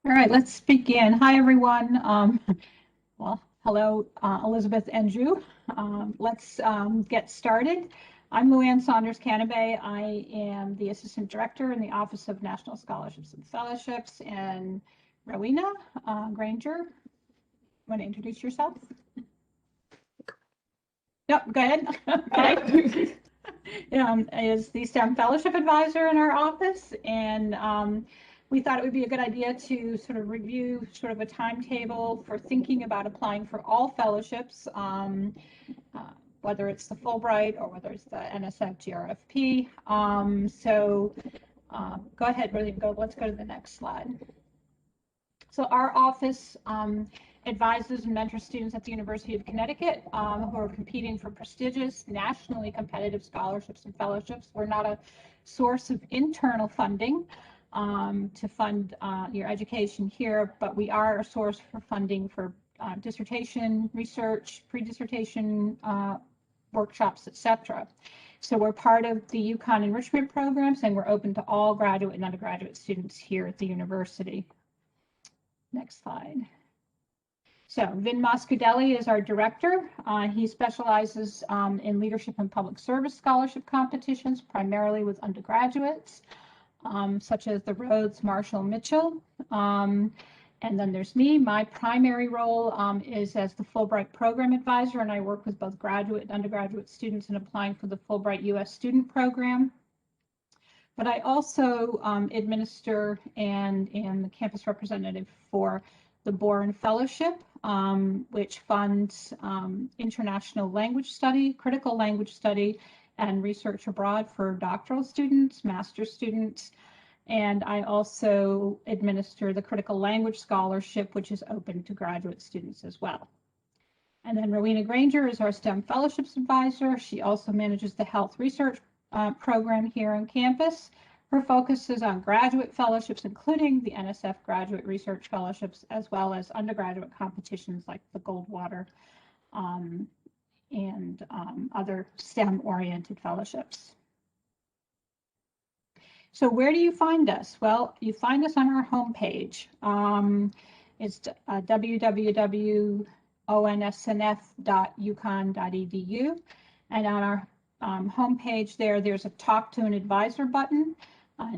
All right, let's begin. Hi, everyone. Well, hello, Elizabeth and Drew. Let's get started. I'm LuAnn Saunders-Kanabay. I am the Assistant Director in the Office of National Scholarships and Fellowships. And Rowena, Grainger, want to introduce yourself? Yep, go ahead. Okay. Is the STEM Fellowship Advisor in our office, and we thought it would be a good idea to sort of review sort of a timetable for thinking about applying for all fellowships, whether it's the Fulbright or whether it's the NSF GRFP. Go ahead, let's go to the next slide. So our office advises and mentors students at the University of Connecticut who are competing for prestigious, nationally competitive scholarships and fellowships. We're not a source of internal funding to fund your education here, but we are a source for funding for dissertation, research, pre-dissertation workshops, etc. So we're part of the UConn enrichment programs, and we're open to all graduate and undergraduate students here at the university. Next slide. So Vin Moscadelli is our director. He specializes in leadership and public service scholarship competitions, primarily with undergraduates, such as the Rhodes, Marshall, Mitchell. And then there's me. My primary role is as the Fulbright Program Advisor, and I work with both graduate and undergraduate students in applying for the Fulbright U.S. Student Program. But I also administer and am the campus representative for the Boren Fellowship, which funds international language study, critical language study, and research abroad for doctoral students, master's students. And I also administer the Critical Language Scholarship, which is open to graduate students as well. And then Rowena Grainger is our STEM Fellowships Advisor. She also manages the Health Research program here on campus. Her focus is on graduate fellowships, including the NSF Graduate Research Fellowships, as well as undergraduate competitions like the Goldwater and other STEM-oriented fellowships. So where do you find us? Well, you find us on our homepage. It's www.onsnf.uconn.edu, and on our homepage there's a Talk to an Advisor button.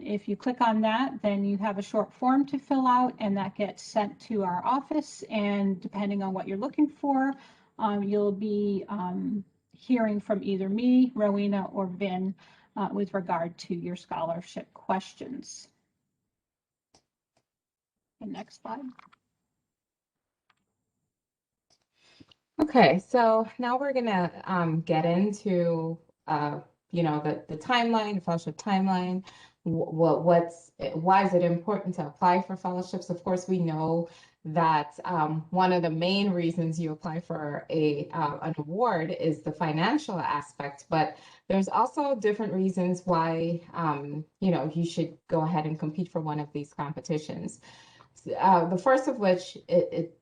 If you click on that, then you have a short form to fill out, and that gets sent to our office. And depending on what you're looking for, you'll be hearing from either me, Rowena, or Vin with regard to your scholarship questions. The next slide. Okay, so now we're gonna get into the timeline, the fellowship timeline. Why is it important to apply for fellowships? Of course, we know that one of the main reasons you apply for an award is the financial aspect, but there's also different reasons why you should go ahead and compete for one of these competitions. The first of which, it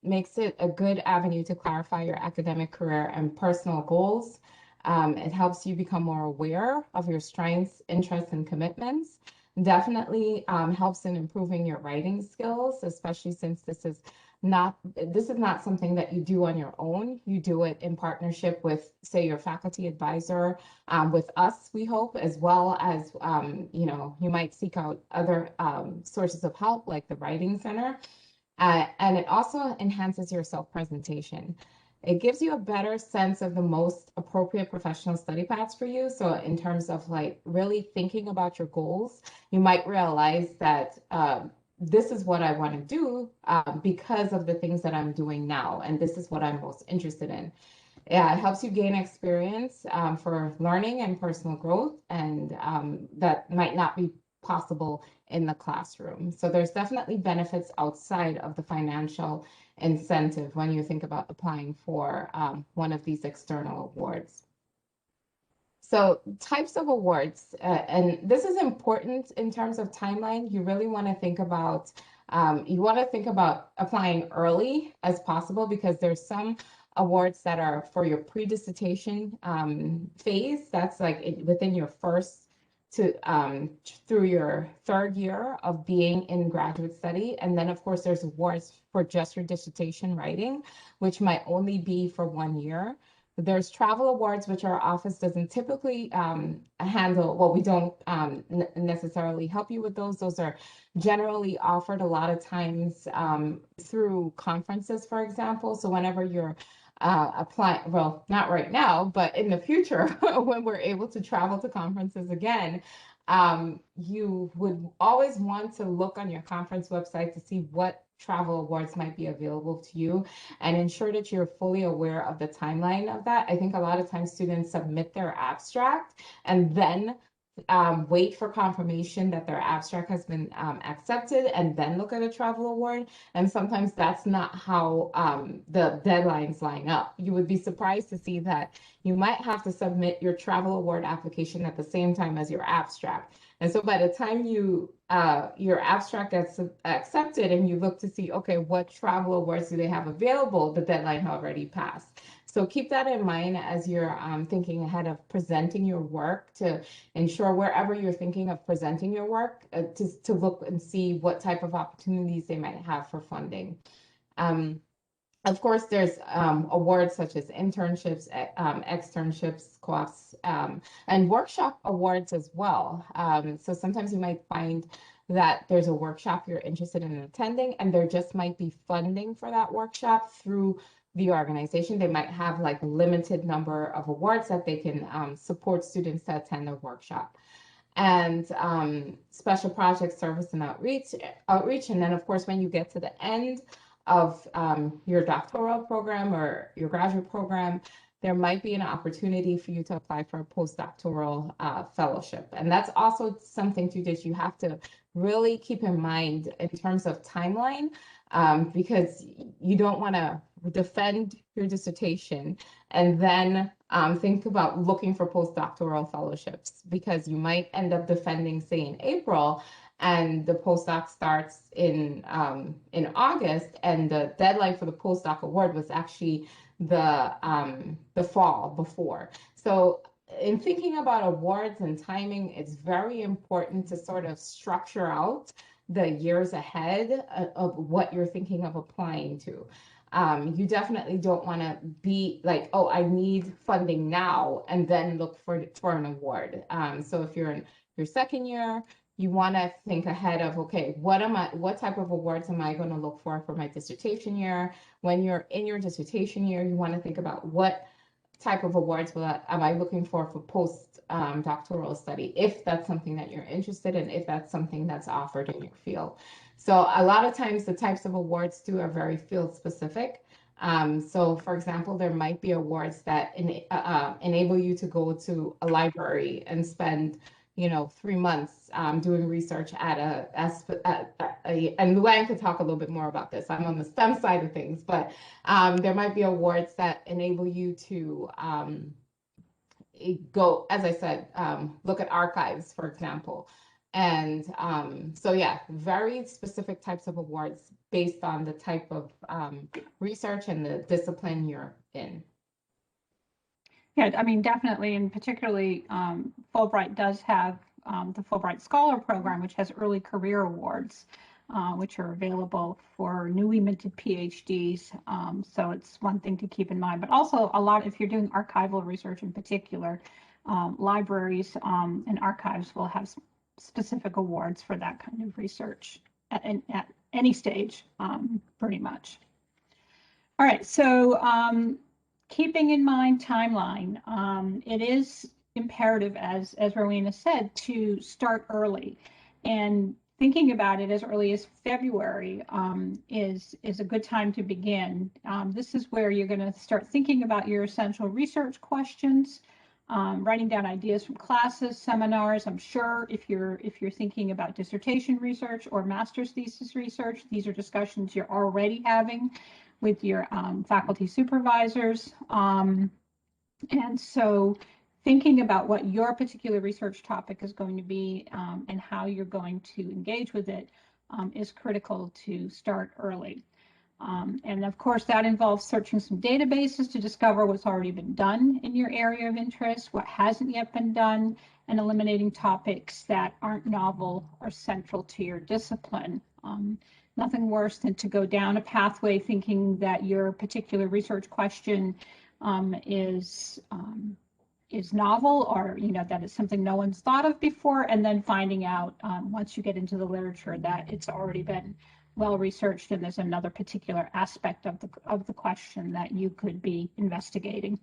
makes it a good avenue to clarify your academic career and personal goals. It helps you become more aware of your strengths, interests, and commitments. Definitely helps in improving your writing skills, especially since this is not something that you do on your own. You do it in partnership with, say, your faculty advisor, with us, we hope, as well as you might seek out other sources of help like the Writing Center. And it also enhances your self-presentation. It gives you a better sense of the most appropriate professional study paths for you. So in terms of like really thinking about your goals, you might realize that this is what I want to do because of the things that I'm doing now. And this is what I'm most interested in. Yeah, it helps you gain experience for learning and personal growth, and that might not be possible in the classroom. So there's definitely benefits outside of the financial incentive when you think about applying for one of these external awards. So types of awards, and this is important in terms of timeline. You really want to think about applying early as possible, because there's some awards that are for your pre-dissertation phase. That's like within your first through your third year of being in graduate study. And then, of course, there's awards for just your dissertation writing, which might only be for 1 year. There's travel awards, which our office doesn't typically handle. Well, we don't necessarily help you with those. Those are generally offered a lot of times through conferences, for example. So whenever you're apply, well, not right now, but in the future, when we're able to travel to conferences again, you would always want to look on your conference website to see what travel awards might be available to you and ensure that you're fully aware of the timeline of that. I think a lot of times students submit their abstract and then wait for confirmation that their abstract has been accepted and then look at a travel award. And sometimes that's not how the deadlines line up. You would be surprised to see that you might have to submit your travel award application at the same time as your abstract. And so by the time your abstract gets accepted and you look to see, okay, what travel awards do they have available, the deadline had already passed. So keep that in mind as you're thinking ahead of presenting your work, to ensure wherever you're thinking of presenting your work, to look and see what type of opportunities they might have for funding. Of course, there's awards such as internships, externships, co-ops, and workshop awards as well. So sometimes you might find that there's a workshop you're interested in attending, and there just might be funding for that workshop through the organization. They might have like a limited number of awards that they can support students to attend their workshop. And special project service and outreach. And then, of course, when you get to the end of your doctoral program or your graduate program, there might be an opportunity for you to apply for a postdoctoral fellowship. And that's also something too that you have to really keep in mind in terms of timeline, because you don't want to defend your dissertation and then think about looking for postdoctoral fellowships, because you might end up defending, say, in April, and the postdoc starts in August, and the deadline for the postdoc award was actually the fall before. So in thinking about awards and timing, it's very important to sort of structure out the years ahead of what you're thinking of applying to. You definitely don't want to be like, oh, I need funding now, and then look for an award. So if you're in your second year, you want to think ahead of, okay, what type of awards am I going to look for my dissertation year? When you're in your dissertation year, you want to think about what type of awards am I looking for post doctoral study, if that's something that you're interested in, if that's something that's offered in your field. So a lot of times the types of awards too are very field specific. So for example, there might be awards that enable you to go to a library and spend 3 months doing research at and LuAnn could talk a little bit more about this. I'm on the STEM side of things, but there might be awards that enable you to go, as I said, look at archives, for example. And so, yeah, very specific types of awards based on the type of research and the discipline you're in. Yeah, I mean, definitely, and particularly Fulbright does have the Fulbright Scholar Program, which has early career awards, which are available for newly minted PhDs. So it's one thing to keep in mind, but also if you're doing archival research in particular, libraries and archives will have specific awards for that kind of research at any stage, pretty much. All right, so keeping in mind timeline, it is imperative, as Rowena said, to start early, and thinking about it as early as February is a good time to begin. This is where you're going to start thinking about your essential research questions, writing down ideas from classes, seminars. I'm sure if you're thinking about dissertation research or master's thesis research, these are discussions you're already having with your faculty supervisors. And so thinking about what your particular research topic is going to be and how you're going to engage with it is critical to start early. And of course, that involves searching some databases to discover what's already been done in your area of interest, what hasn't yet been done, and eliminating topics that aren't novel or central to your discipline. Nothing worse than to go down a pathway thinking that your particular research question is novel, or that it's something no one's thought of before, and then finding out once you get into the literature that it's already been well researched and there's another particular aspect of the question that you could be investigating.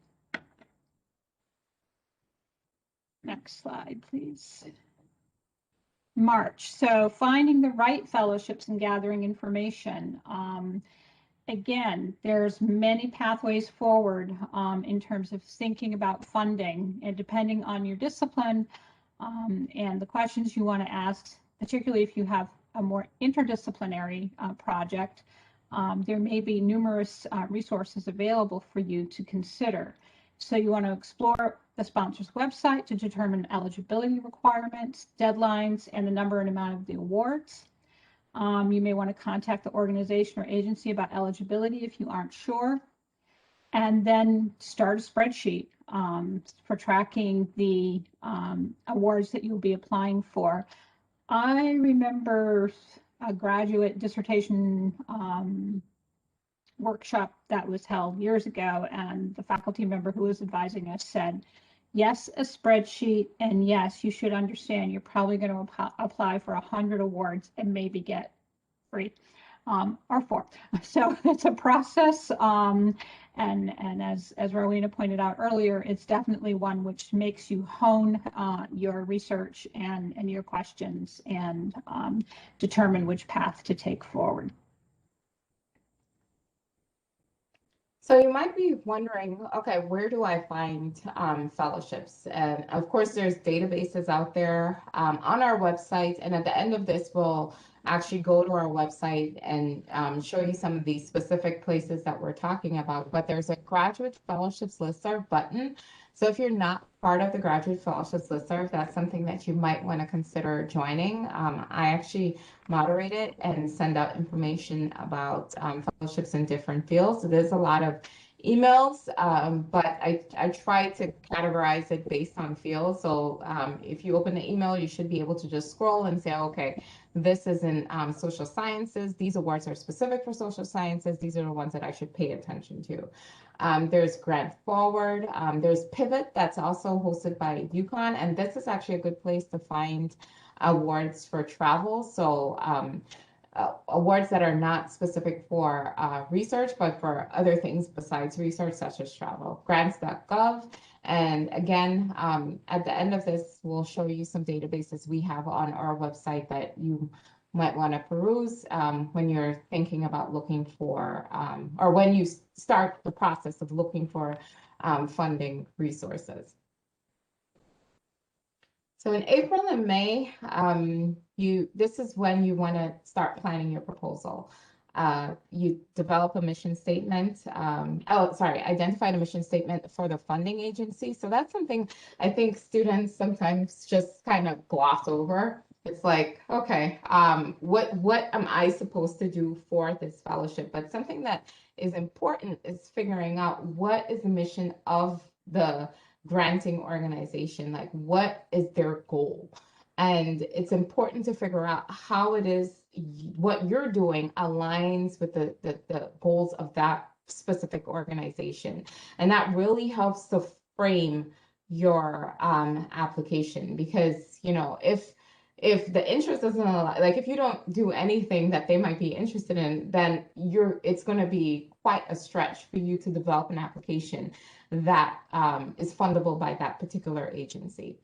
Next slide, please. March. So finding the right fellowships and gathering information. Again, there's many pathways forward in terms of thinking about funding, and depending on your discipline and the questions you want to ask, particularly if you have a more interdisciplinary project, there may be numerous resources available for you to consider. So you want to explore the sponsor's website to determine eligibility requirements, deadlines, and the number and amount of the awards. You may want to contact the organization or agency about eligibility if you aren't sure. And then start a spreadsheet for tracking the awards that you'll be applying for. I remember a graduate dissertation workshop that was held years ago, and the faculty member who was advising us said, yes, a spreadsheet, and yes, you should understand you're probably going to apply for 100 awards and maybe get 3 or 4. So it's a process, and as Rowena pointed out earlier, it's definitely one which makes you hone your research and your questions and determine which path to take forward. So you might be wondering, okay, where do I find fellowships? And of course, there's databases out there on our website. And at the end of this, we'll actually go to our website and show you some of these specific places that we're talking about. But there's a graduate fellowships listserv button. So if you're not part of the graduate fellowships listserv, that's something that you might want to consider joining. I actually moderate it and send out information about fellowships in different fields. So there's a lot of emails, but I try to categorize it based on field. So if you open the email, you should be able to just scroll and say, okay, this is in social sciences. These awards are specific for social sciences. These are the ones that I should pay attention to. There's Grant Forward. There's Pivot, that's also hosted by UConn. And this is actually a good place to find awards for travel. So awards that are not specific for research, but for other things besides research, such as travel. Grants.gov. And again, at the end of this, we'll show you some databases we have on our website that you might want to peruse when you're thinking about looking for, or when you start the process of looking for funding resources. So in April and May, this is when you want to start planning your proposal. You develop a mission statement. Identify the mission statement for the funding agency. So that's something I think students sometimes just kind of gloss over. It's like, okay, what am I supposed to do for this fellowship? But something that is important is figuring out what is the mission of the granting organization, like what is their goal? And it's important to figure out how it is what you're doing aligns with the goals of that specific organization. And that really helps to frame your application, because if the interest doesn't align, like if you don't do anything that they might be interested in, then it's going to be quite a stretch for you to develop an application that is fundable by that particular agency.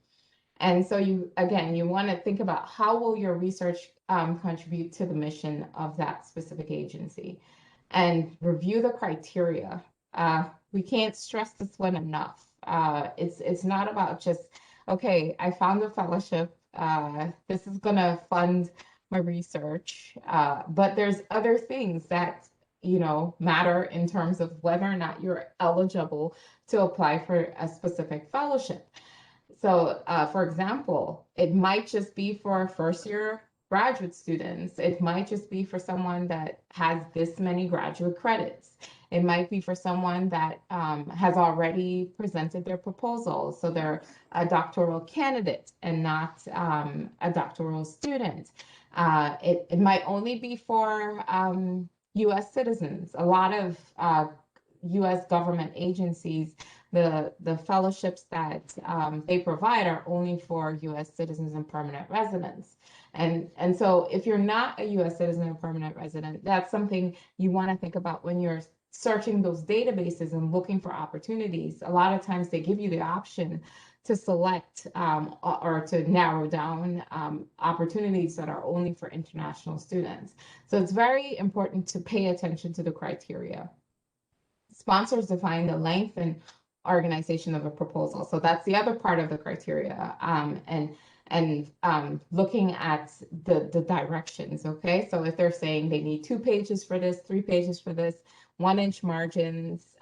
And so you want to think about how will your research contribute to the mission of that specific agency, and review the criteria. We can't stress this one enough. It's not about just, okay, I found a fellowship. This is going to fund my research. But there's other things that, matter in terms of whether or not you're eligible to apply for a specific fellowship. So, for example, it might just be for a first-year graduate students, it might just be for someone that has this many graduate credits. It might be for someone that has already presented their proposal, so they're a doctoral candidate and not a doctoral student. It might only be for U.S. citizens. A lot of U.S. government agencies, the fellowships that they provide are only for U.S. citizens and permanent residents. And so if you're not a U.S. citizen or permanent resident, that's something you want to think about when you're searching those databases and looking for opportunities. A lot of times they give you the option to select or to narrow down opportunities that are only for international students. So it's very important to pay attention to the criteria. Sponsors define the length and organization of a proposal. So that's the other part of the criteria. And looking at the directions, okay? So if they're saying they need 2 pages for this, 3 pages for this, 1-inch margins,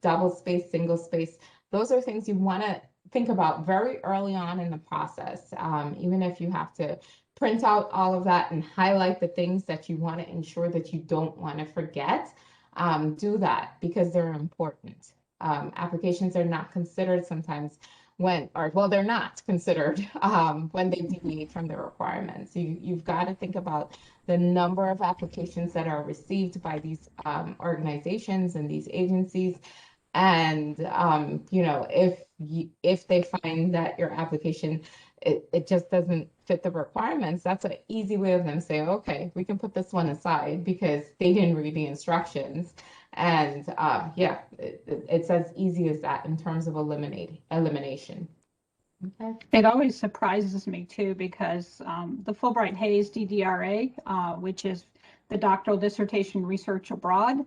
double space, single space, those are things you want to think about very early on in the process. Even if you have to print out all of that and highlight the things that you want to ensure that you don't want to forget, do that because they're important. Applications are not considered sometimes they're not considered when they deviate from the requirements. You've got to think about the number of applications that are received by these organizations and these agencies. And, if they find that your application, it just doesn't fit the requirements, that's an easy way of them saying, okay, we can put this one aside because they didn't read the instructions. And it's as easy as that in terms of elimination. Okay. It always surprises me too, because the Fulbright Hayes DDRA, which is the doctoral dissertation research abroad,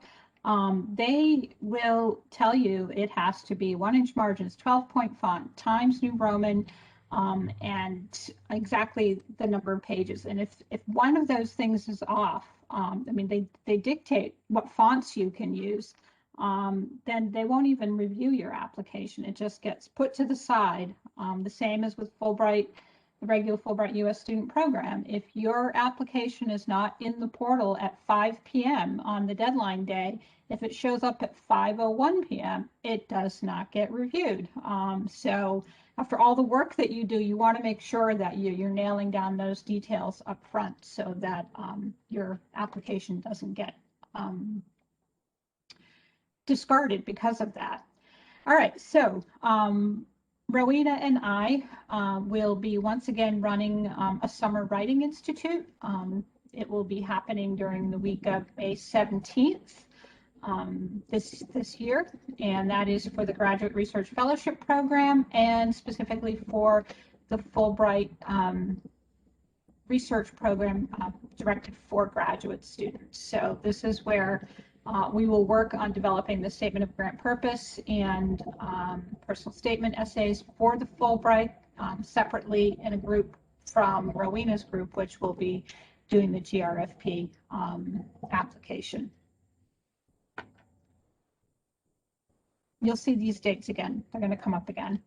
they will tell you it has to be 1-inch margins, 12-point font, Times New Roman, and exactly the number of pages. And if one of those things is off, I mean, they dictate what fonts you can use, then they won't even review your application. It just gets put to the side. The same as with Fulbright, the regular Fulbright U.S. student program. If your application is not in the portal at 5 p.m. on the deadline day, if it shows up at 5:01 p.m., it does not get reviewed. So after all the work that you do, you want to make sure that you're nailing down those details up front so that your application doesn't get discarded because of that. All right, so Rowena and I will be once again running a summer writing institute. It will be happening during the week of May 17th this year, and that is for the Graduate Research Fellowship Program and specifically for the Fulbright Research Program directed for graduate students. So this is where we will work on developing the statement of grant purpose and personal statement essays for the Fulbright separately in a group from Rowena's group, which will be doing the GRFP application. You'll see these dates again. They're going to come up again.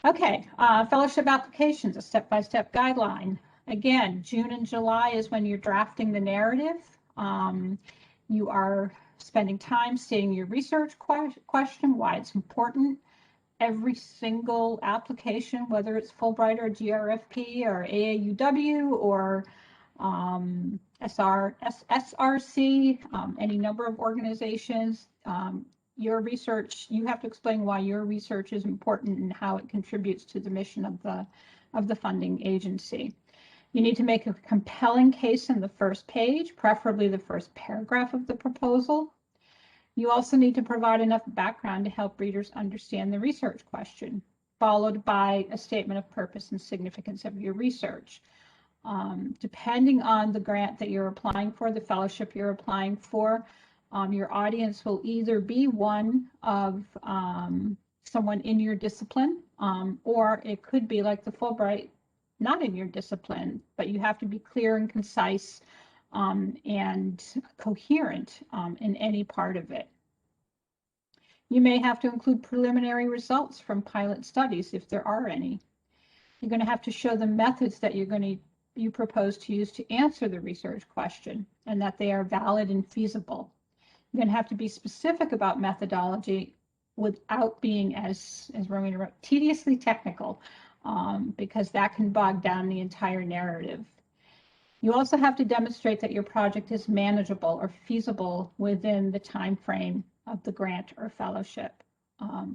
Okay, fellowship applications, a step-by-step guideline. Again, June and July is when you're drafting the narrative. You are spending time stating your research question, why it's important. Every single application, whether it's Fulbright or GRFP or AAUW or SRC, any number of organizations, your research, you have to explain why your research is important and how it contributes to the mission of the funding agency. You need to make a compelling case in the first page, preferably the first paragraph of the proposal. You also need to provide enough background to help readers understand the research question, followed by a statement of purpose and significance of your research. Depending on the grant that you're applying for, the fellowship you're applying for, your audience will either be one of someone in your discipline, or it could be like the Fulbright, not in your discipline, but you have to be clear and concise and coherent in any part of it. You may have to include preliminary results from pilot studies if there are any. You're going to have to show the methods that you're going to you propose to use to answer the research question and that they are valid and feasible. You're going to have to be specific about methodology without being, as Rowena wrote, tediously technical, because that can bog down the entire narrative. You also have to demonstrate that your project is manageable or feasible within the time frame of the grant or fellowship.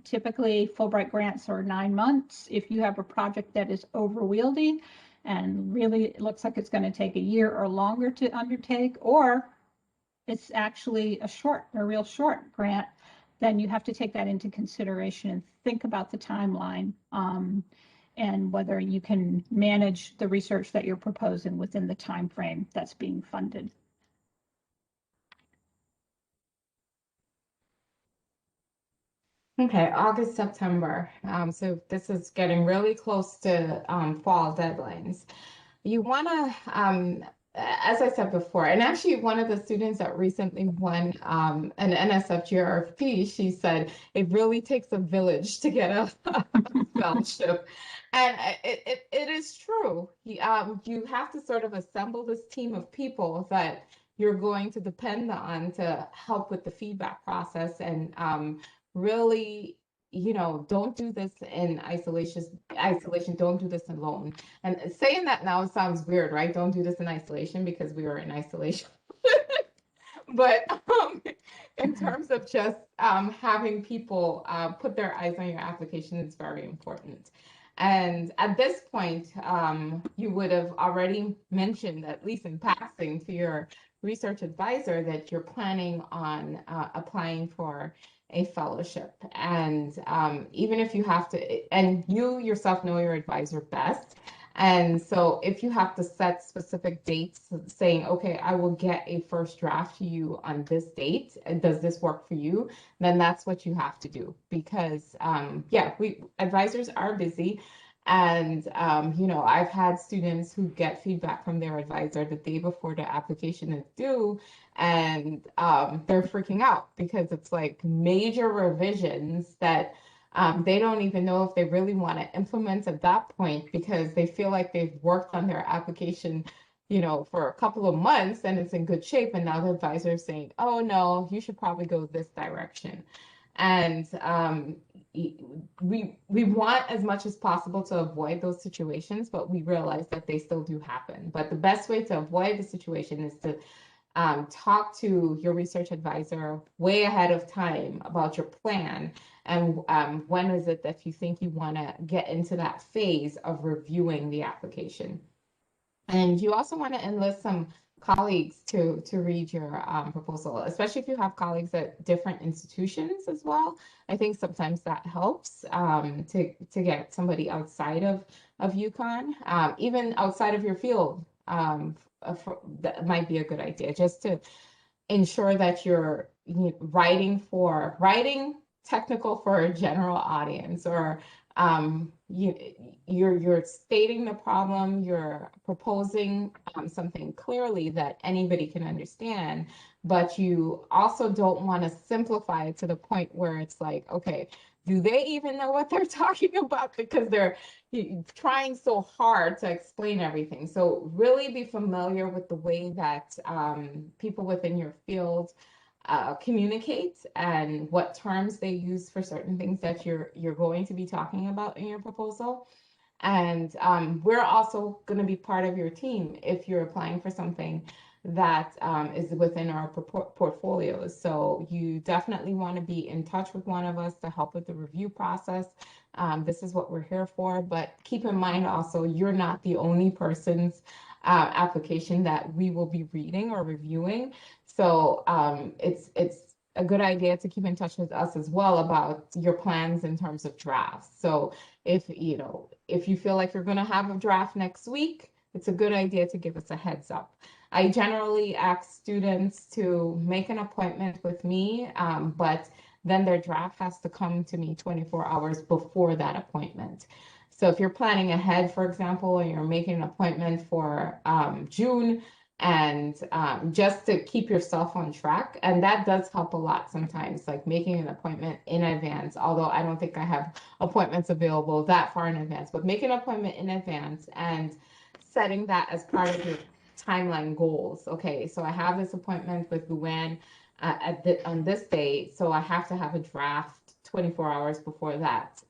Typically, Fulbright grants are 9 months. If you have a project that is overwieldy and really it looks like it's going to take a year or longer to undertake, or it's actually a real short grant, then you have to take that into consideration and think about the timeline, and whether you can manage the research that you're proposing within the time frame that's being funded. Okay, August, September. So this is getting really close to fall deadlines. You want to, as I said before, and actually one of the students that recently won an NSF GRFP, she said it really takes a village to get a fellowship. And it is true. You have to sort of assemble this team of people that you're going to depend on to help with the feedback process, and really, don't do this in isolation. Don't do this alone. And saying that now sounds weird, right? Don't do this in isolation, because we were in isolation. But in terms of just having people put their eyes on your application is very important. And at this point, you would have already mentioned, at least in passing, to your research advisor that you're planning on applying for a fellowship. And even if you have to, and you yourself know your advisor best. And so if you have to set specific dates saying, okay, I will get a first draft to you on this date, and does this work for you? Then that's what you have to do, because advisors are busy. And, I've had students who get feedback from their advisor the day before the application is due, and they're freaking out because it's like major revisions that they don't even know if they really want to implement at that point, because they feel like they've worked on their application, for a couple of months and it's in good shape. And now the advisor is saying, oh no, you should probably go this direction. And we want as much as possible to avoid those situations, but we realize that they still do happen. But the best way to avoid the situation is to talk to your research advisor way ahead of time about your plan, and when is it that you think you want to get into that phase of reviewing the application. And you also want to enlist some colleagues to read your proposal, especially if you have colleagues at different institutions as well. I think sometimes that helps to get somebody outside of UConn, even outside of your field. That might be a good idea, just to ensure that you're writing technical for a general audience, or you're stating the problem, you're proposing something clearly that anybody can understand, but you also don't want to simplify it to the point where it's like, okay, do they even know what they're talking about? Because they're trying so hard to explain everything. So really be familiar with the way that people within your field communicate, and what terms they use for certain things that you're going to be talking about in your proposal. And we're also going to be part of your team if you're applying for something that is within our portfolios. So you definitely want to be in touch with one of us to help with the review process. This is what we're here for. But keep in mind also, you're not the only person's application that we will be reading or reviewing. So it's a good idea to keep in touch with us as well about your plans in terms of drafts. So if you feel like you're going to have a draft next week, it's a good idea to give us a heads up. I generally ask students to make an appointment with me, but then their draft has to come to me 24 hours before that appointment. So if you're planning ahead, for example, and you're making an appointment for June, and just to keep yourself on track, and that does help a lot sometimes, like making an appointment in advance, although I don't think I have appointments available that far in advance, but make an appointment in advance and setting that as part of your timeline goals. Okay, so I have this appointment with LuAnn on this day, so I have to have a draft 24 hours before that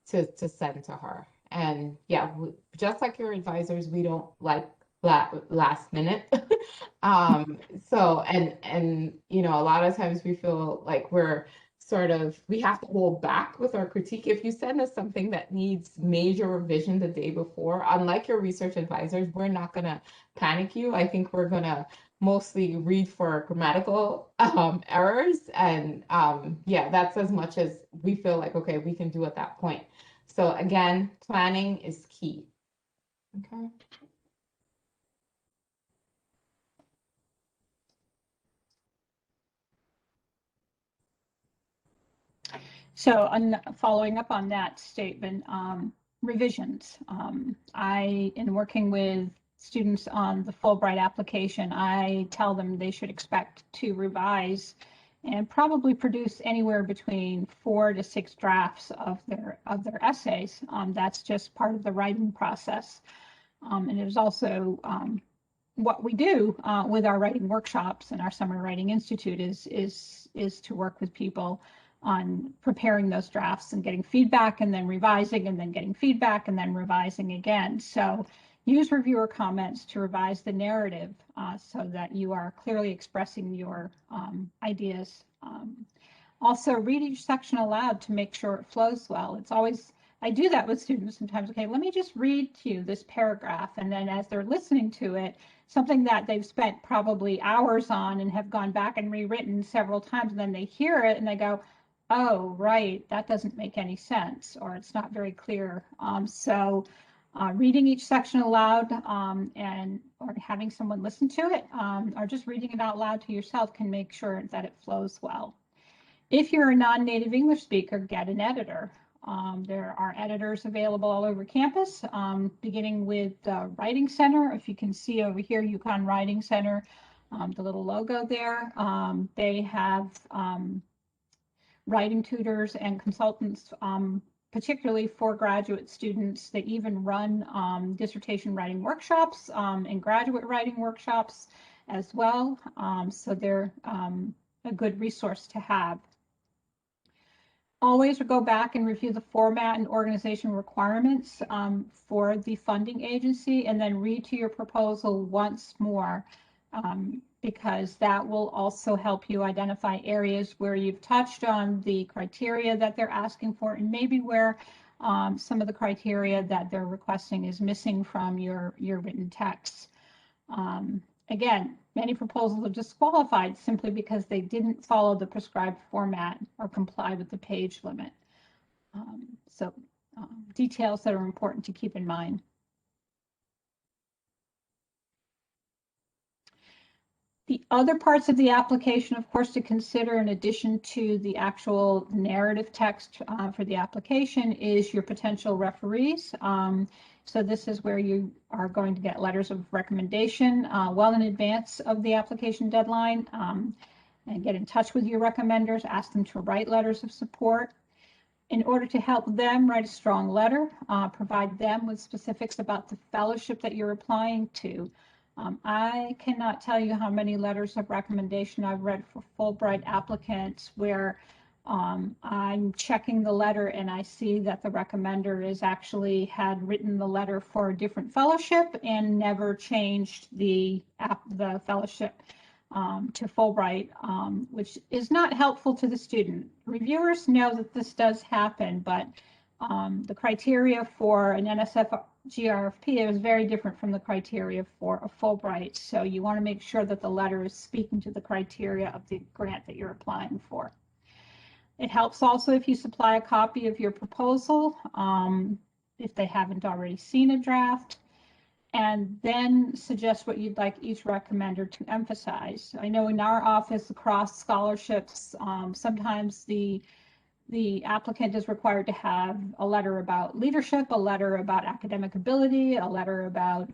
to send to her. And yeah, just like your advisors, we don't like last minute. So and you know, a lot of times we feel like we have to hold back with our critique. If you send us something that needs major revision the day before, unlike your research advisors, we're not gonna panic you. I think we're gonna mostly read for grammatical errors, and yeah, that's as much as we feel like, okay, we can do at that point. So again, planning is key. Okay. So following up on that statement, revisions. In working with students on the Fulbright application, I tell them they should expect to revise and probably produce anywhere between 4 to 6 drafts of their essays. That's just part of the writing process. And it is also what we do with our writing workshops and our Summer Writing Institute is to work with people on preparing those drafts and getting feedback and then revising and then getting feedback and then revising again. So use reviewer comments to revise the narrative so that you are clearly expressing your ideas. Also, read each section aloud to make sure it flows well. It's always, I do that with students sometimes. Okay, let me just read to you this paragraph. And then as they're listening to it, something that they've spent probably hours on and have gone back and rewritten several times, and then they hear it and they go, oh, right, that doesn't make any sense, or it's not very clear. Reading each section aloud or having someone listen to it or just reading it out loud to yourself can make sure that it flows well. If you're a non-native English speaker, get an editor. There are editors available all over campus, beginning with Writing Center. If you can see over here, UConn Writing Center, the little logo there. They have writing tutors and consultants, particularly for graduate students. They even run dissertation writing workshops and graduate writing workshops as well. So they're a good resource to have. Always go back and review the format and organization requirements for the funding agency, and then read to your proposal once more, because that will also help you identify areas where you've touched on the criteria that they're asking for, and maybe where some of the criteria that they're requesting is missing from your written text. Again, many proposals are disqualified simply because they didn't follow the prescribed format or comply with the page limit. Details that are important to keep in mind. The other parts of the application, of course, to consider in addition to the actual narrative text for the application is your potential referees. So this is where you are going to get letters of recommendation well in advance of the application deadline, and get in touch with your recommenders, ask them to write letters of support. In order to help them write a strong letter, provide them with specifics about the fellowship that you're applying to. I cannot tell you how many letters of recommendation I've read for Fulbright applicants where I'm checking the letter and I see that the recommender is actually had written the letter for a different fellowship and never changed the fellowship to Fulbright, which is not helpful to the student. Reviewers know that this does happen, but the criteria for an NSF GRFP is very different from the criteria for a Fulbright. So you want to make sure that the letter is speaking to the criteria of the grant that you're applying for. It helps also if you supply a copy of your proposal, if they haven't already seen a draft, and then suggest what you'd like each recommender to emphasize. I know in our office across scholarships, sometimes the applicant is required to have a letter about leadership, a letter about academic ability, a letter about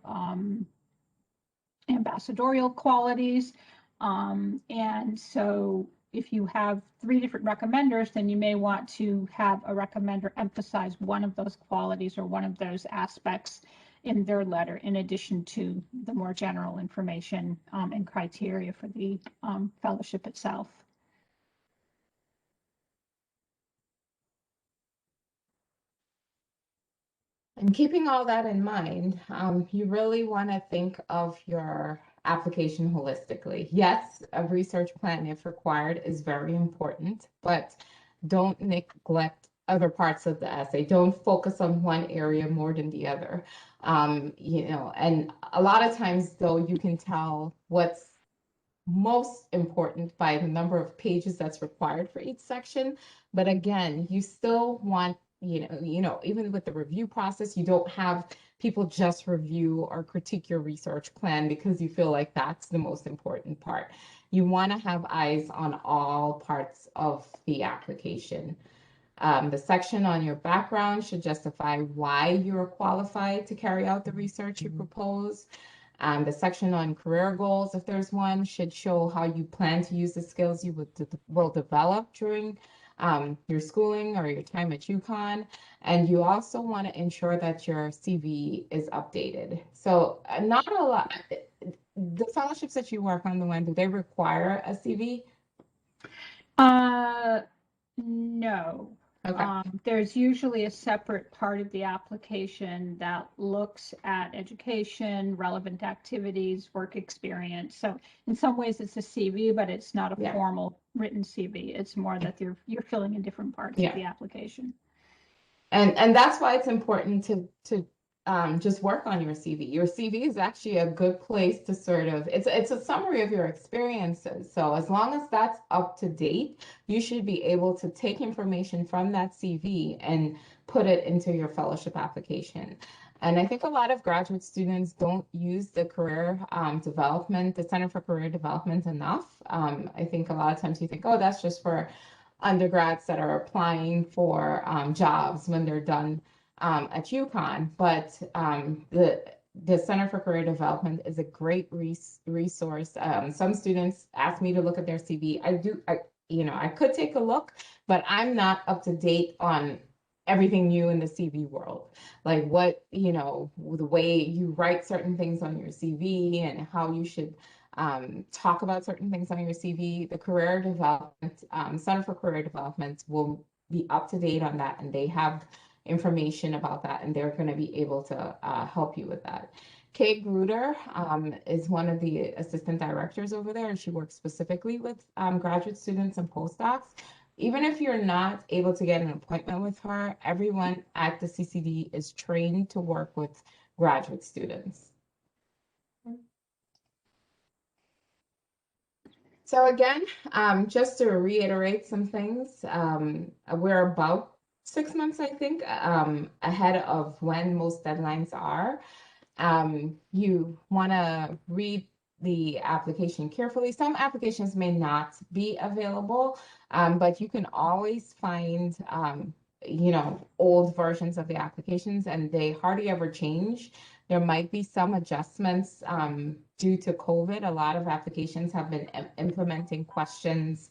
ambassadorial qualities. And so if you have 3 different recommenders, then you may want to have a recommender emphasize one of those qualities or one of those aspects in their letter, in addition to the more general information and criteria for the fellowship itself. And keeping all that in mind, you really want to think of your application holistically. Yes, a research plan, if required, is very important, but don't neglect other parts of the essay. Don't focus on one area more than the other. And a lot of times, though, you can tell what's most important by the number of pages that's required for each section. But again, you still want, even with the review process, you don't have people just review or critique your research plan because you feel like that's the most important part. You want to have eyes on all parts of the application. The section on your background should justify why you are qualified to carry out the research you propose. The section on career goals, if there's one, should show how you plan to use the skills you will develop during your schooling or your time at UConn. And you also want to ensure that your CV is updated. So not a lot, the fellowships that you work on, LuAnn, do they require a CV? No. Okay. There's usually a separate part of the application that looks at education, relevant activities, work experience. So in some ways it's a CV, but it's not a formal written CV. It's more that you're filling in different parts of the application. And that's why it's important to just work on your CV. Your CV is actually a good place to sort of, it's a summary of your experiences. So as long as that's up to date, you should be able to take information from that CV and put it into your fellowship application. And I think a lot of graduate students don't use the career development, the Center for Career Development enough. I think a lot of times you think, oh, that's just for undergrads that are applying for jobs when they're done at UConn, but the Center for Career Development is a great resource. Some students ask me to look at their CV. I could take a look, but I'm not up to date on everything new in the CV world. Like the way you write certain things on your CV and how you should talk about certain things on your CV. The Career Development, Center for Career Development will be up to date on that, and they have information about that, and they're going to be able to help you with that. Kay Gruder is one of the assistant directors over there, and she works specifically with graduate students and postdocs. Even if you're not able to get an appointment with her, everyone at the CCD is trained to work with graduate students. So again, just to reiterate some things, we're about 6 months, I think, ahead of when most deadlines are. You want to read the application carefully. Some applications may not be available, but you can always find, old versions of the applications, and they hardly ever change. There might be some adjustments due to COVID. A lot of applications have been implementing questions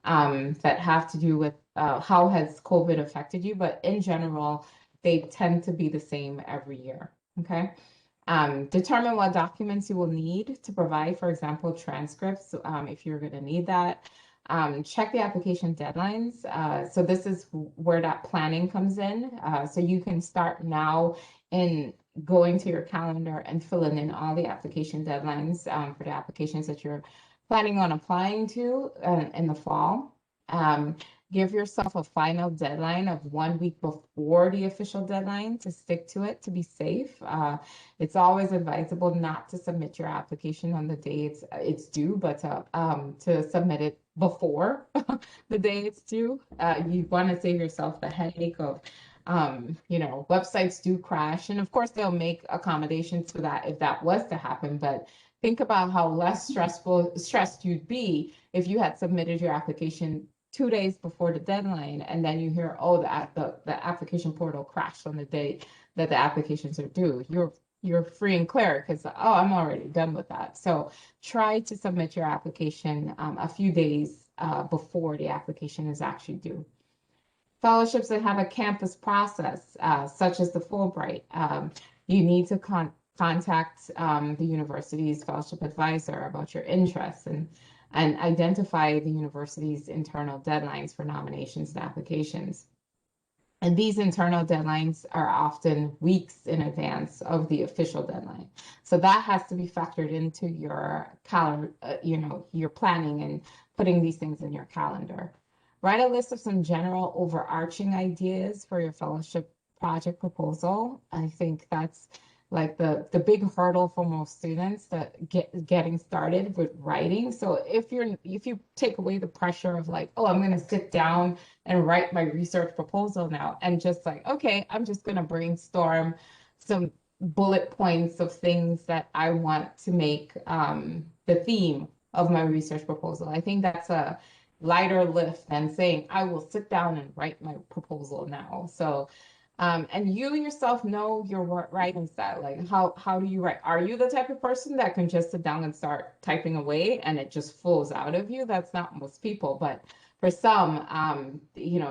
that have to do with how has COVID affected you, but in general, they tend to be the same every year, okay? Determine what documents you will need to provide, for example, transcripts, if you're going to need that. Check the application deadlines. So this is where that planning comes in. So you can start now in going to your calendar and filling in all the application deadlines for the applications that you're planning on applying to in the fall. Give yourself a final deadline of 1 week before the official deadline to stick to it to be safe. It's always advisable not to submit your application on the day it's due, but to submit it before the day it's due. You want to save yourself the headache of websites do crash, and of course they'll make accommodations for that if that was to happen, but think about how less stressed you'd be if you had submitted your application 2 days before the deadline, and then you hear, oh, the application portal crashed on the day that the applications are due. You're free and clear because, oh, I'm already done with that. So try to submit your application a few days before the application is actually due. Fellowships that have a campus process, such as the Fulbright, you need to contact the university's fellowship advisor about your interests and identify the university's internal deadlines for nominations and applications. And these internal deadlines are often weeks in advance of the official deadline. So that has to be factored into your calendar, your planning and putting these things in your calendar. Write a list of some general overarching ideas for your fellowship project proposal. I think that's like the big hurdle for most students that getting started with writing. So if you take away the pressure of like, oh, I'm going to sit down and write my research proposal now, and just like, okay, I'm just going to brainstorm some bullet points of things that I want to make the theme of my research proposal. I think that's a lighter lift than saying I will sit down and write my proposal now. So and you yourself know your writing style. Like how do you write? Are you the type of person that can just sit down and start typing away and it just flows out of you? That's not most people, but for some,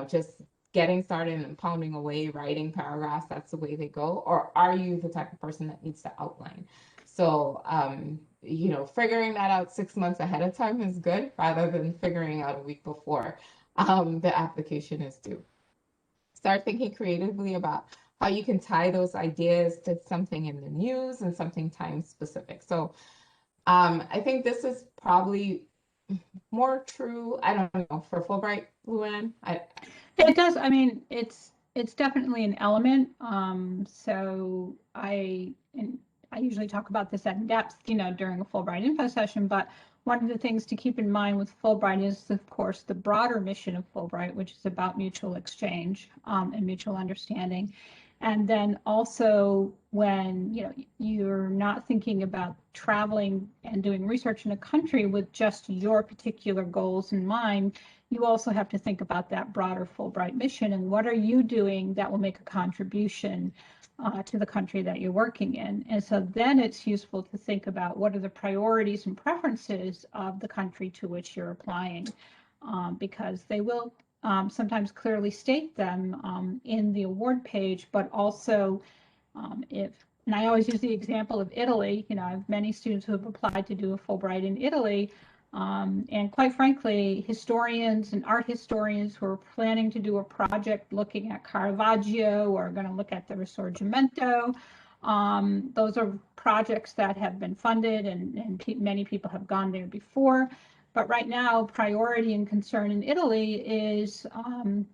just getting started and pounding away, writing paragraphs, that's the way they go. Or are you the type of person that needs to outline? So, figuring that out 6 months ahead of time is good rather than figuring out a week before the application is due. Start thinking creatively about how you can tie those ideas to something in the news and something time specific. So I think this is probably more true, I don't know, for Fulbright, LuAnn. It does. I mean, it's definitely an element. So I usually talk about this at depth, during a Fulbright info session. But one of the things to keep in mind with Fulbright is, of course, the broader mission of Fulbright, which is about mutual exchange and mutual understanding. And then also when you're not thinking about traveling and doing research in a country with just your particular goals in mind, you also have to think about that broader Fulbright mission and what are you doing that will make a contribution to the country that you're working in. And so then it's useful to think about what are the priorities and preferences of the country to which you're applying, because they will sometimes clearly state them in the award page, but also and I always use the example of Italy. I have many students who have applied to do a Fulbright in Italy. And quite frankly, historians and art historians who are planning to do a project looking at Caravaggio or are going to look at the Risorgimento, those are projects that have been funded and many people have gone there before. But right now, priority and concern in Italy is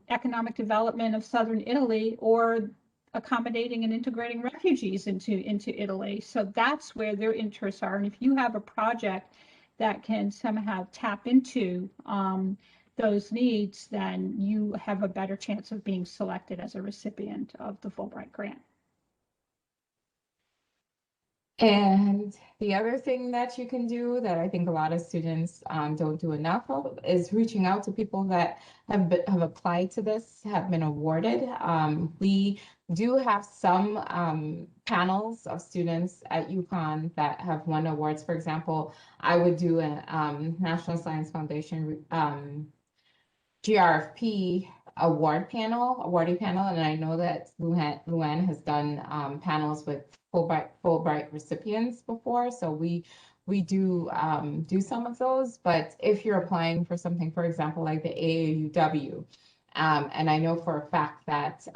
economic development of southern Italy or accommodating and integrating refugees into Italy. So that's where their interests are. And if you have a project that can somehow tap into those needs, then you have a better chance of being selected as a recipient of the Fulbright grant. And the other thing that you can do that I think a lot of students don't do enough of is reaching out to people that have applied to this, have been awarded. We do have some panels of students at UConn that have won awards. For example, I would do a National Science Foundation GRFP awarding panel, and I know that LuAnn has done panels with Fulbright recipients before, so we do some of those. But if you're applying for something, for example, like the AAUW, and I know for a fact that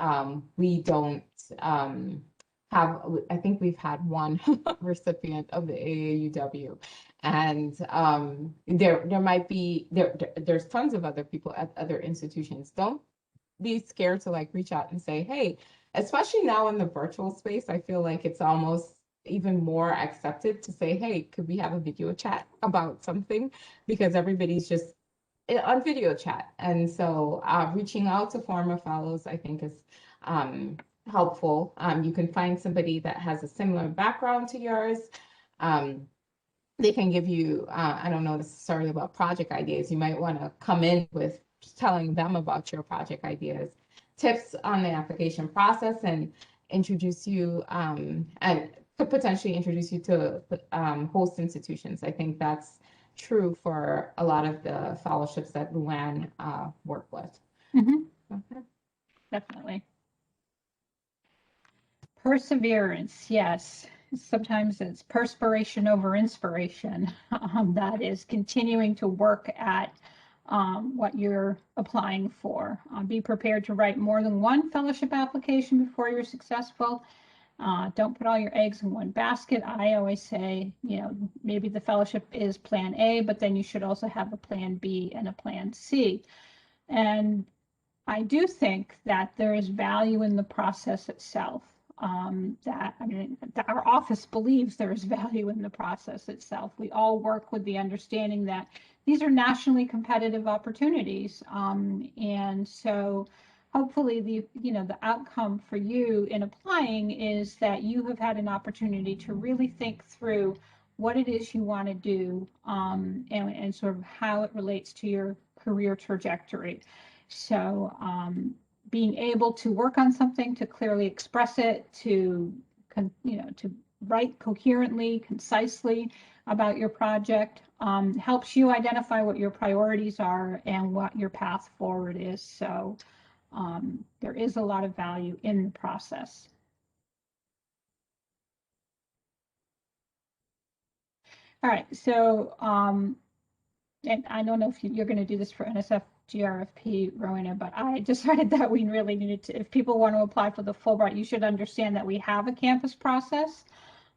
we don't have, I think we've had one recipient of the AAUW. And there might be there's tons of other people at other institutions. Don't be scared to like reach out and say, hey, especially now in the virtual space, I feel like it's almost even more accepted to say, hey, could we have a video chat about something? Because everybody's just on video chat. And so reaching out to former fellows, I think is helpful. You can find somebody that has a similar background to yours. They can give you, I don't know necessarily about project ideas. You might want to come in with telling them about your project ideas, tips on the application process, and introduce you, and could potentially introduce you to host institutions. I think that's true for a lot of the fellowships that LuAnn work with. Mm-hmm. Okay. Definitely. Perseverance, yes. Sometimes it's perspiration over inspiration. That is continuing to work at what you're applying for. Be prepared to write more than one fellowship application before you're successful. Don't put all your eggs in one basket. I always say, maybe the fellowship is plan A, but then you should also have a plan B and a plan C. And I do think that there is value in the process itself. That our office believes there is value in the process itself. We all work with the understanding that these are nationally competitive opportunities, and so hopefully the outcome for you in applying is that you have had an opportunity to really think through what it is you want to do, and sort of how it relates to your career trajectory. So being able to work on something, to clearly express it, to write coherently, concisely about your project, helps you identify what your priorities are and what your path forward is. So there is a lot of value in the process. All right, so and I don't know if you're going to do this for NSF GRFP, Rowena, but I decided that we really needed to, if people want to apply for the Fulbright, you should understand that we have a campus process,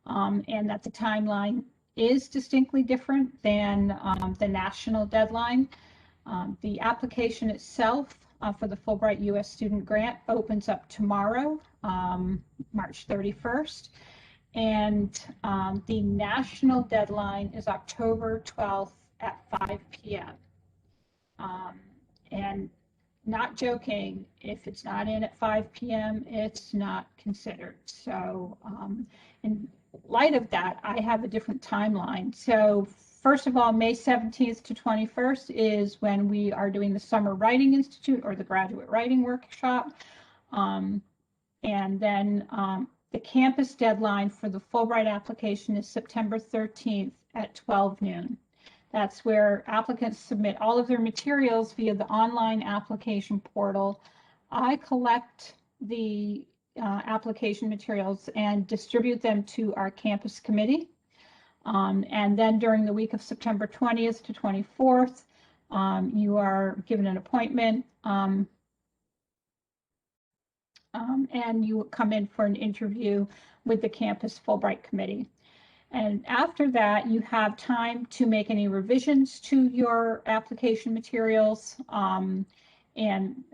and that the timeline is distinctly different than the national deadline. The application itself for the Fulbright U.S. Student Grant opens up tomorrow, March 31st. And the national deadline is October 12th at 5 p.m. And not joking, if it's not in at 5 p.m., it's not considered. So in light of that, I have a different timeline. So first of all, May 17th to 21st is when we are doing the Summer Writing Institute or the Graduate Writing Workshop. And then the campus deadline for the Fulbright application is September 13th at 12 noon. That's where applicants submit all of their materials via the online application portal. I collect the application materials and distribute them to our campus committee. And then during the week of September 20th to 24th, you are given an appointment, and you come in for an interview with the campus Fulbright committee. And after that, you have time to make any revisions to your application materials. Again,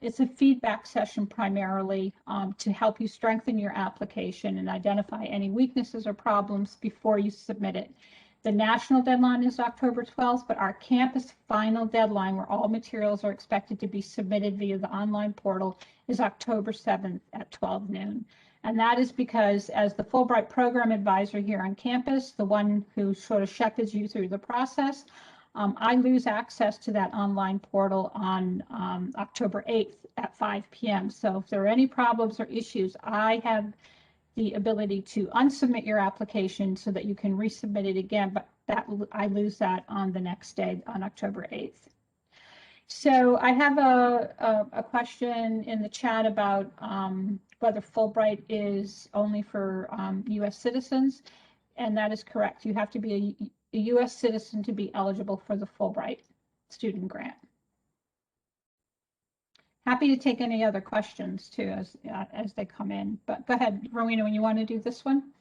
it's a feedback session primarily to help you strengthen your application and identify any weaknesses or problems before you submit it. The national deadline is October 12th, but our campus final deadline, where all materials are expected to be submitted via the online portal, is October 7th at 12 noon. And that is because as the Fulbright program advisor here on campus, the one who sort of shepherds you through the process, I lose access to that online portal on October 8th at 5 p.m. So if there are any problems or issues, I have the ability to unsubmit your application so that you can resubmit it again, but I lose that on the next day, on October 8th. So I have a question in the chat about whether Fulbright is only for U.S. citizens, and that is correct. You have to be a U.S. citizen to be eligible for the Fulbright student grant. Happy to take any other questions too as they come in, but go ahead, Rowena, when you want to do this one.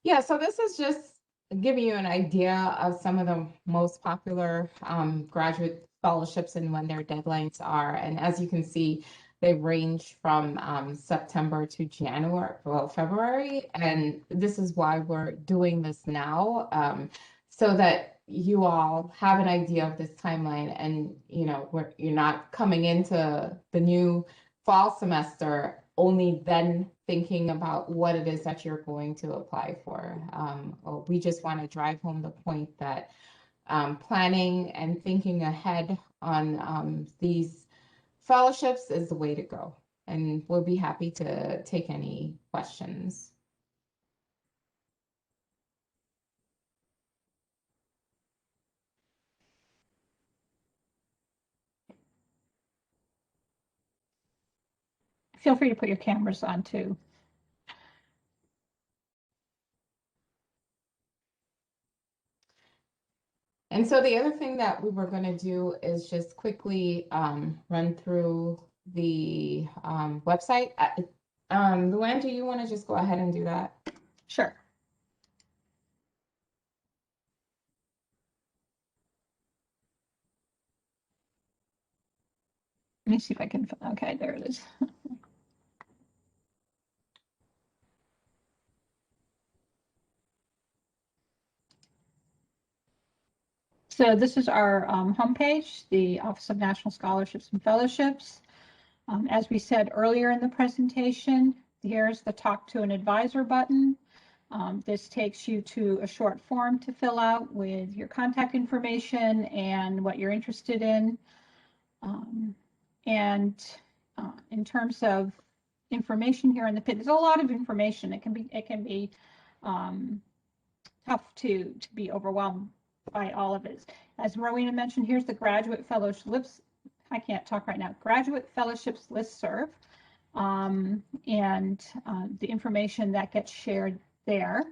Yeah, so this is just giving you an idea of some of the most popular graduate scholarships and when their deadlines are. And as you can see, they range from September to January, well, February. And this is why we're doing this now, so that you all have an idea of this timeline and, you're not coming into the new fall semester only then thinking about what it is that you're going to apply for. We just want to drive home the point that planning and thinking ahead on these fellowships is the way to go. And we'll be happy to take any questions. feel free to put your cameras on too. And so the other thing that we were going to do is just quickly run through the website. LuAnn, do you want to just go ahead and do that? Sure. Let me see if I can, okay, there it is. So this is our homepage, the Office of National Scholarships and Fellowships. As we said earlier in the presentation, here's the Talk to an Advisor button. This takes you to a short form to fill out with your contact information and what you're interested in. In terms of information here on the page, there's a lot of information. It can be tough to be overwhelmed by all of it. As Rowena mentioned, here's the graduate fellowships. I can't talk right now. Graduate fellowships listserv, and the information that gets shared there.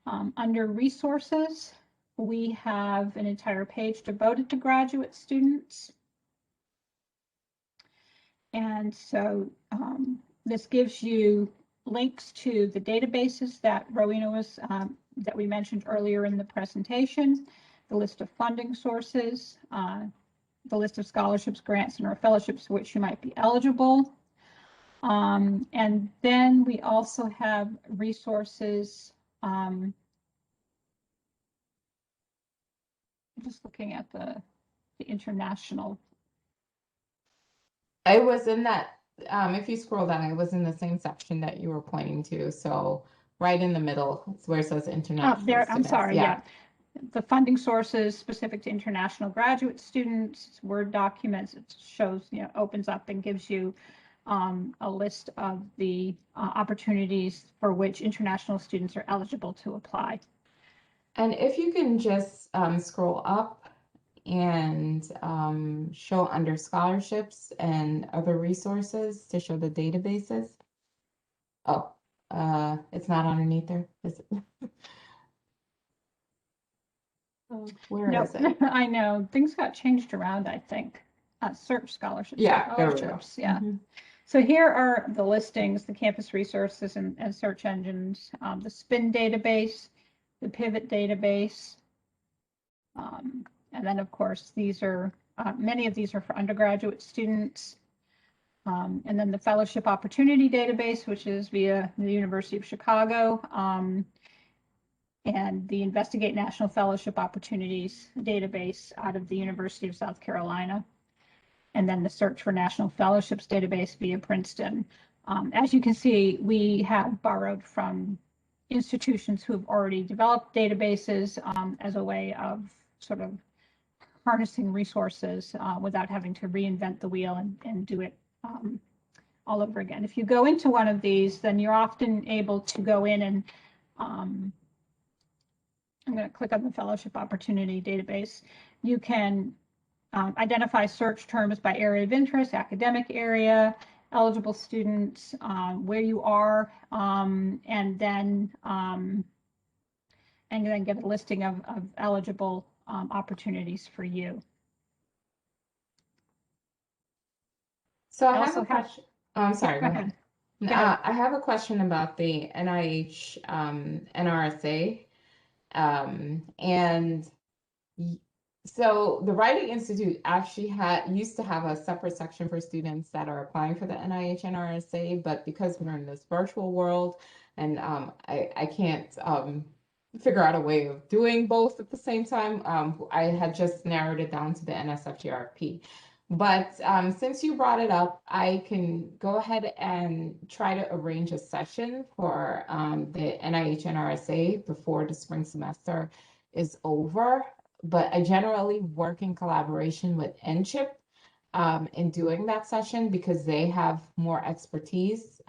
Under resources, we have an entire page devoted to graduate students. And so this gives you links to the databases that Rowena was, that we mentioned earlier in the presentation, the list of funding sources, the list of scholarships, grants, and or fellowships for which you might be eligible. And then we also have resources, just looking at the international. I was in that, if you scroll down, I was in the same section that you were pointing to. So right in the middle, it's where it says international There, I'm students. sorry, yeah. The funding sources specific to international graduate students, Word documents, it shows, opens up and gives you a list of the opportunities for which international students are eligible to apply. And if you can just scroll up and show under scholarships and other resources to show the databases. Oh, it's not underneath there, is it? Where is it? I know, things got changed around, I think. Search scholarships. Yeah, there we go. Yeah. So here are the listings, the campus resources and search engines, the SPIN database, the Pivot database. And then, of course, these are, many of these are for undergraduate students. And then the Fellowship Opportunity Database, which is via the University of Chicago, and the Investigate National Fellowship Opportunities Database out of the University of South Carolina. And then the Search for National Fellowships Database via Princeton. As you can see, we have borrowed from institutions who have already developed databases as a way of sort of harnessing resources without having to reinvent the wheel and do it all over again. If you go into one of these, then you're often able to go in and I'm going to click on the Fellowship Opportunity Database. You can identify search terms by area of interest, academic area, eligible students, where you are, and then get a listing of eligible opportunities for you. So I have a question. Oh, I'm sorry. Go ahead. I have a question about the NIH NRSA. And so the Writing Institute actually used to have a separate section for students that are applying for the NIH NRSA, but because we're in this virtual world and I can't figure out a way of doing both at the same time, I had just narrowed it down to the NSFGRP. But since you brought it up, I can go ahead and try to arrange a session for the NIH NRSA before the spring semester is over. But I generally work in collaboration with NCHIP in doing that session because they have more expertise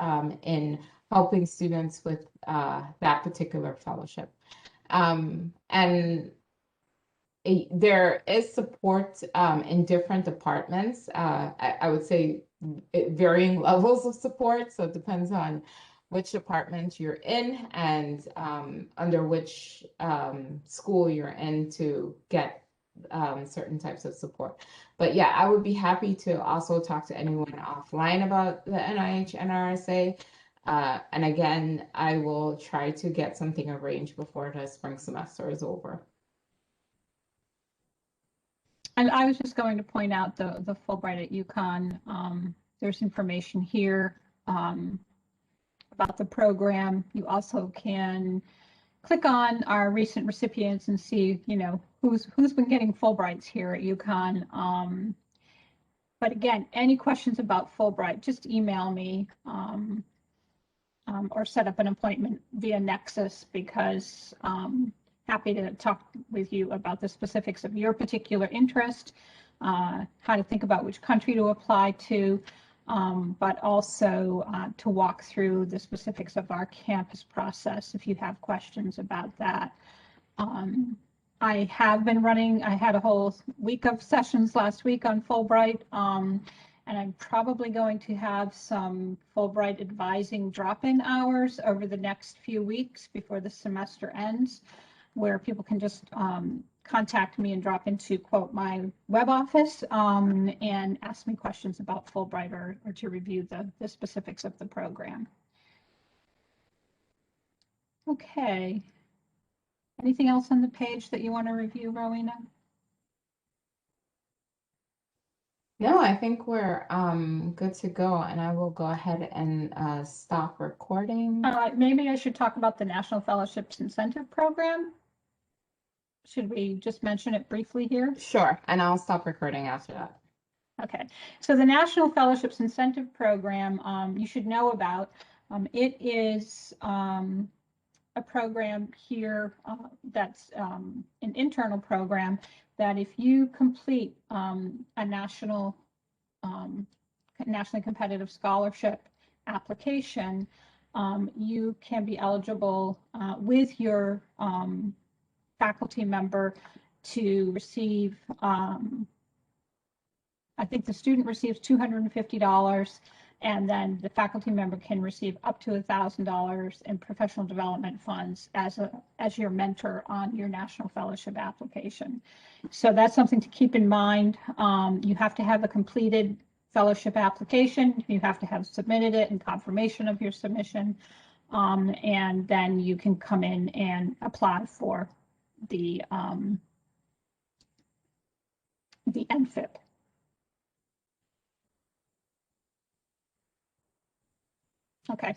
in helping students with that particular fellowship. And there is support in different departments. I would say varying levels of support. So it depends on which department you're in and under which school you're in to get certain types of support. But yeah, I would be happy to also talk to anyone offline about the NIH NRSA. And again, I will try to get something arranged before the spring semester is over. And I was just going to point out the Fulbright at UConn. There's information here about the program. You also can click on our recent recipients and see, you know, who's been getting Fulbrights here at UConn. But again, any questions about Fulbright, just email me or set up an appointment via Nexus, because happy to talk with you about the specifics of your particular interest, how to think about which country to apply to, but also to walk through the specifics of our campus process if you have questions about that. I have been running, I had a whole week of sessions last week on Fulbright, and I'm probably going to have some Fulbright advising drop-in hours over the next few weeks before the semester ends, where people can just contact me and drop into, quote, my web office and ask me questions about Fulbright or to review the specifics of the program. Okay. Anything else on the page that you want to review, Rowena? No, I think we're good to go, and I will go ahead and stop recording. Maybe I should talk about the National Fellowships Incentive Program. Should we just mention it briefly here? Sure, and I'll stop recording after that. Okay, so the National Fellowships Incentive Program, you should know about. It is a program here that's an internal program that if you complete a nationally competitive scholarship application, you can be eligible with your faculty member to receive, I think the student receives $250, and then the faculty member can receive up to $1,000 in professional development funds as your mentor on your national fellowship application. So that's something to keep in mind. You have to have a completed fellowship application. You have to have submitted it and confirmation of your submission. And then you can come in and apply for the NFIP. Okay,